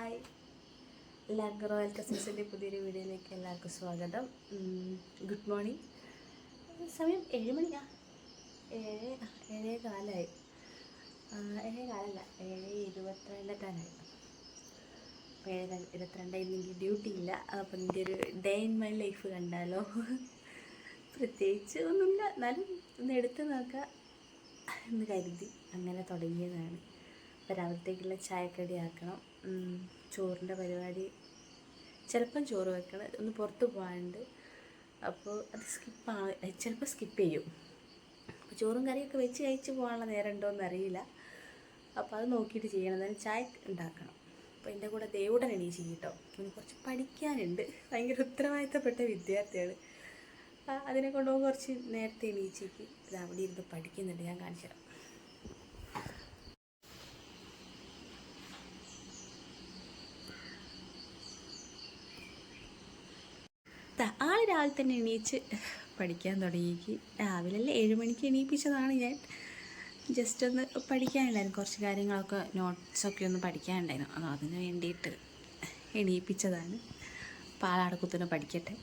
Hi, എല്ലാവർക്കും royal കസിൻസിൻ്റെ പുതിയൊരു വീഡിയോയിലേക്ക് എല്ലാവർക്കും സ്വാഗതം. Good morning. സമയം 7 മണിയാ, 7:15. 7:15 7:22 അപ്പോൾ 7:22 ഇല്ലെങ്കിൽ ഡ്യൂട്ടി ഇല്ല. അപ്പം എൻ്റെ ഒരു ഡേ ഇൻ മൈ ലൈഫ് കണ്ടാലോ. പ്രത്യേകിച്ച് ഒന്നുമില്ല, എന്നാലും ഒന്ന് എടുത്ത് നോക്കുക എന്ന് കരുതി അങ്ങനെ തുടങ്ങിയതാണ്. അപ്പോൾ രാവിലത്തേക്കുള്ള ചായക്കടി ആക്കണം. ചോറിൻ്റെ പരിപാടി, ചിലപ്പം ചോറ് വെക്കണം, ഒന്ന് പുറത്ത് പോകാനുണ്ട്. അപ്പോൾ അത് ചിലപ്പോൾ സ്കിപ്പ് ചെയ്യും. അപ്പോൾ ചോറും കറിയൊക്കെ വെച്ച് കഴിച്ച് പോകാനുള്ള നേരം ഉണ്ടോയെന്ന് അറിയില്ല. അപ്പോൾ അത് നോക്കിയിട്ട് ചെയ്യണം. എന്നാലും ചായ ഉണ്ടാക്കണം. അപ്പോൾ എൻ്റെ കൂടെ ദേവുടൻ എണീച്ച് കേട്ടോ. ഇനി കുറച്ച് പഠിക്കാനുണ്ട്. ഭയങ്കര ഉത്തരവാദിത്തപ്പെട്ട വിദ്യാർത്ഥിയാണ്. അതിനെ കൊണ്ടുപോകുമ്പോൾ കുറച്ച് നേരത്തെ എണീച്ചേക്ക് ഇത് അവിടെ ഇരുന്ന് പഠിക്കുന്നുണ്ട്. ഞാൻ കാണിച്ചു തരാം. ആൾ രാവിലെ തന്നെ എണീച്ച് പഠിക്കാൻ തുടങ്ങിക്ക്. രാവിലെ 7 മണിക്ക് എണീപ്പിച്ചതാണ് ഞാൻ. ജസ്റ്റ് ഒന്ന് പഠിക്കാനുണ്ടായിരുന്നു, കുറച്ച് കാര്യങ്ങളൊക്കെ നോട്ട്സൊക്കെ ഒന്ന് പഠിക്കാനുണ്ടായിരുന്നു. അതിന് വേണ്ടിയിട്ട് എണീപ്പിച്ചതാണ്. അപ്പോൾ ആളവിടെ കുത്തുന്ന പഠിക്കട്ടെ.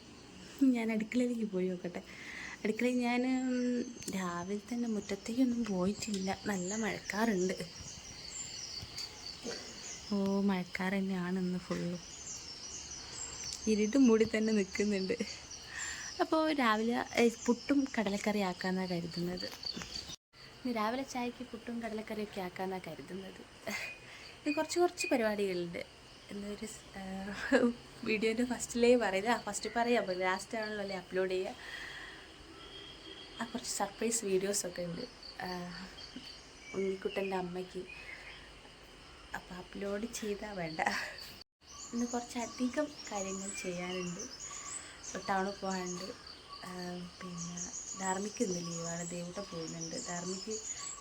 ഞാൻ അടുക്കളയിലേക്ക് പോയി നോക്കട്ടെ. അടുക്കളയിൽ ഞാൻ രാവിലെ തന്നെ മുറ്റത്തേക്കൊന്നും പോയിട്ടില്ല. നല്ല മഴക്കാറുണ്ട്. മഴക്കാർ തന്നെയാണ് ഇന്ന് ഫുള്ളും. ഇരുട്ടും മൂടി തന്നെ നിൽക്കുന്നുണ്ട്. അപ്പോൾ രാവിലെ പുട്ടും കടലക്കറി ആക്കാമെന്നാണ് കരുതുന്നത്. രാവിലെ ചായക്ക് പുട്ടും കടലക്കറിയൊക്കെ ആക്കാമെന്നാണ് കരുതുന്നത്. കുറച്ച് പരിപാടികളുണ്ട്. എന്നൊരു വീഡിയോൻ്റെ ഫസ്റ്റിലേ പറയുക, ഫസ്റ്റ് പറയാം, ലാസ്റ്റ് ആണല്ലോ അല്ലേ അപ്ലോഡ് ചെയ്യുക. കുറച്ച് സർപ്രൈസ് വീഡിയോസൊക്കെ ഉണ്ട് ഉണ്ണിക്കുട്ടൻ്റെ അമ്മയ്ക്ക്. അപ്പോൾ അപ്ലോഡ് ചെയ്താൽ വേണ്ട. ഇന്ന് കുറച്ചധികം കാര്യങ്ങൾ ചെയ്യാനുണ്ട്. ടൗണിൽ പോകാനുണ്ട്. പിന്നെ ധാർമ്മിക്ക് ഇന്ന് ലീവാണ്. ദേവുട്ടൻ പോകുന്നുണ്ട്. ധാർമ്മിക്ക്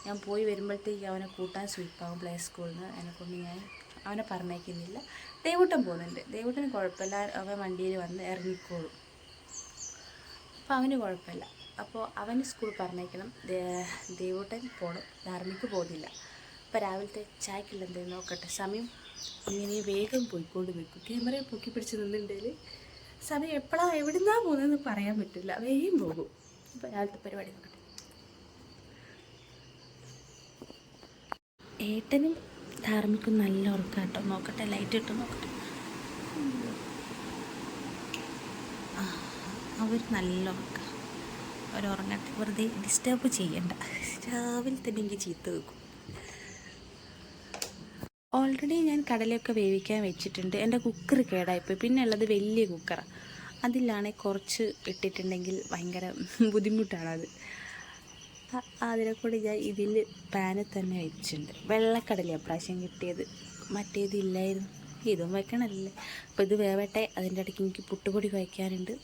ഞാൻ പോയി വരുമ്പോഴത്തേക്ക് അവനെ കൂട്ടാൻ സ്വീപ്പാകും പ്ലേ സ്കൂളിൽ നിന്ന്. അതിനെക്കൊണ്ട് ഞാൻ അവനെ പറഞ്ഞേക്കുന്നില്ല. ദേവുട്ടൻ പോകുന്നുണ്ട്. ദേവുട്ടന് കുഴപ്പമില്ല, അവൻ വണ്ടിയിൽ വന്ന് ഇറങ്ങിക്കോളും. അപ്പോൾ അവന് കുഴപ്പമില്ല. അപ്പോൾ അവന് സ്കൂൾ പറഞ്ഞേക്കണം. ദേവുട്ടൻ പോകണം, ധാർമ്മിക്ക് പോകുന്നില്ല. അപ്പോൾ രാവിലത്തെ ചായക്കുള്ള എന്തെങ്കിലും നോക്കട്ടെ. സമയം ഇങ്ങനെ വേഗം പോയിക്കൊണ്ട് നിൽക്കും. ക്യാമറയെ പൊക്കി പിടിച്ച് നിന്നിട്ടുണ്ടെങ്കിൽ സമയം എപ്പോഴാണ് എവിടുന്നാണ് പോകുന്നതെന്ന് പറയാൻ പറ്റില്ല, വേഗം പോകും. അപ്പോൾ രാവിലത്തെ പരിപാടി നോക്കട്ടെ. ഏട്ടനും ധാർമ്മിക്കും നല്ല ഉറക്കാട്ടോ. നോക്കട്ടെ, ലൈറ്റ് ഇട്ട് നോക്കട്ടെ. അവർ നല്ല ഉറക്കം. അവരുറങ്ങട്ടെ, വെറുതെ ഡിസ്റ്റർബ് ചെയ്യണ്ട. രാവിലെ തന്നെ എനിക്ക് ചീത്ത വെക്കും. ഓൾറെഡി ഞാൻ കടലയൊക്കെ വേവിക്കാൻ വെച്ചിട്ടുണ്ട്. എൻ്റെ കുക്കർ കേടായിപ്പോയി. പിന്നെ ഉള്ളത് വലിയ കുക്കറാണ്. അതിലാണെങ്കിൽ കുറച്ച് ഇട്ടിട്ടുണ്ടെങ്കിൽ ഭയങ്കര ബുദ്ധിമുട്ടാണത്. അതിനെക്കൂടി ഞാൻ ഇതിൽ പാനിൽ തന്നെ വെച്ചിട്ടുണ്ട്. വെള്ളക്കടലയാണ് പ്രാവശ്യം കിട്ടിയത്, മറ്റേതില്ലായിരുന്നു. ഇതും വെക്കണമല്ലേ. അപ്പോൾ ഇത് വേവട്ടെ. അതിൻ്റെ ഇടയ്ക്ക് എനിക്ക് പുട്ടുപൊടി വയ്ക്കാനുണ്ട്.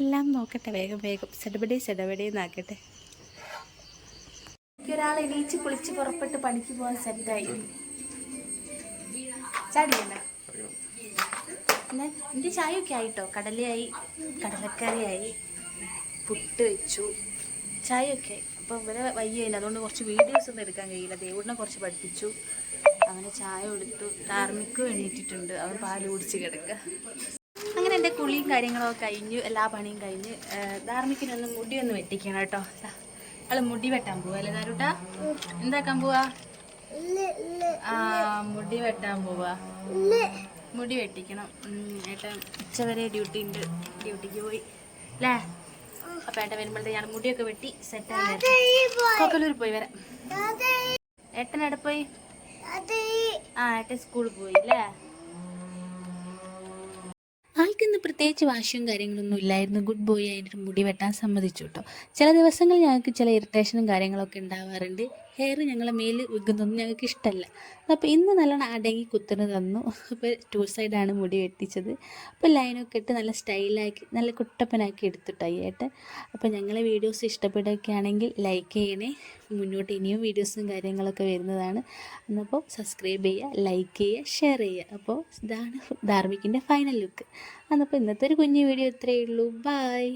എല്ലാം നോക്കട്ടെ, വേഗം സെടപടേ എന്നാക്കട്ടെ. ഒരാൾ എണീച്ച് കുളിച്ച് പുറപ്പെട്ട് പണിക്ക് പോകാൻ സെറ്റായി. ചാടിയല്ല പിന്നെ എൻ്റെ ചായയൊക്കെ ആയിട്ടോ. കടലയായി, കടലക്കറിയായി, പുട്ട് വെച്ചു, ചായയൊക്കെ ആയി. അപ്പോൾ ഇവരെ വയ്യതിന്, അതുകൊണ്ട് കുറച്ച് വീഡിയോസ് ഒന്നും എടുക്കാൻ കഴിയില്ല. ദേവുടിനെ കുറച്ച് പഠിപ്പിച്ചു, അവനെ ചായ കൊടുത്തു. ധാർമ്മിക്കും എണീറ്റിട്ടുണ്ട്, അവൻ പാല് കുടിച്ച് കിടക്കുക. അങ്ങനെ എൻ്റെ കുളിയും കാര്യങ്ങളൊക്കെ കഴിഞ്ഞു, എല്ലാ പണിയും കഴിഞ്ഞ്. ധാർമ്മിക്കിനൊന്ന് മുടിയൊന്ന് വെട്ടിക്കണം കേട്ടോ. അവൾ മുടി വെട്ടാൻ പോവാ അല്ലേ ധാരൂട്ടാ? എന്താക്കാൻ പോവാ? മുടി വെട്ടാൻ പോവാ. മുടി വെട്ടിക്കണം. ഏട്ടൻ ഉച്ചവരെ ഡ്യൂട്ടി ഉണ്ട്, ഡ്യൂട്ടിക്ക് പോയി അല്ലേ. അപ്പം ഏട്ടൻ വരുമ്പോഴത്തേക്ക് ഞാൻ മുടിയൊക്കെ വെട്ടി സെറ്റായി കൊക്കലൂർ പോയി വരാം. ഏട്ടൻ എവിടെ പോയി? ഏട്ടൻ സ്കൂളിൽ പോയി അല്ലേ. ആൾക്കിന്ന് പ്രത്യേകിച്ച് വാശിയും കാര്യങ്ങളൊന്നും ഇല്ലായിരുന്നു. ഗുഡ് ബോയ് ആയിട്ട് മുടി വെട്ടാൻ സമ്മതിച്ചു കേട്ടോ. ചില ദിവസങ്ങളിൽ ഞങ്ങൾക്ക് ചില ഇറിറ്റേഷനും കാര്യങ്ങളൊക്കെ ഉണ്ടാവാറുണ്ട്. ഹെയർ ഞങ്ങളെ മേൽ വിൽക്കുന്നതൊന്നും ഞങ്ങൾക്ക് ഇഷ്ടമല്ല. അപ്പോൾ ഇന്ന് നല്ലോണം അടങ്ങി കുത്തുന്നത് തന്നു. അപ്പോൾ 2 സൈഡാണ് മുടി വെട്ടിച്ചത്. അപ്പോൾ ലൈനൊക്കെ ഇട്ട് നല്ല സ്റ്റൈലാക്കി നല്ല കുട്ടപ്പനാക്കി എടുത്തിട്ടായി ഏട്ടൻ. അപ്പോൾ ഞങ്ങളെ വീഡിയോസ് ഇഷ്ടപ്പെടുകയാണെങ്കിൽ ലൈക്ക് ചെയ്യണേ. മുന്നോട്ട് ഇനിയും വീഡിയോസും കാര്യങ്ങളൊക്കെ വരുന്നതാണ്. എന്നപ്പോൾ സബ്സ്ക്രൈബ് ചെയ്യുക, ലൈക്ക് ചെയ്യുക, ഷെയർ ചെയ്യുക. അപ്പോൾ ഇതാണ് ധാർമ്മിക്കിൻ്റെ ഫൈനൽ ലുക്ക്. എന്നപ്പോൾ ഇന്നത്തെ ഒരു കുഞ്ഞു വീഡിയോ ഇത്രയേ ഉള്ളൂ. ബൈ.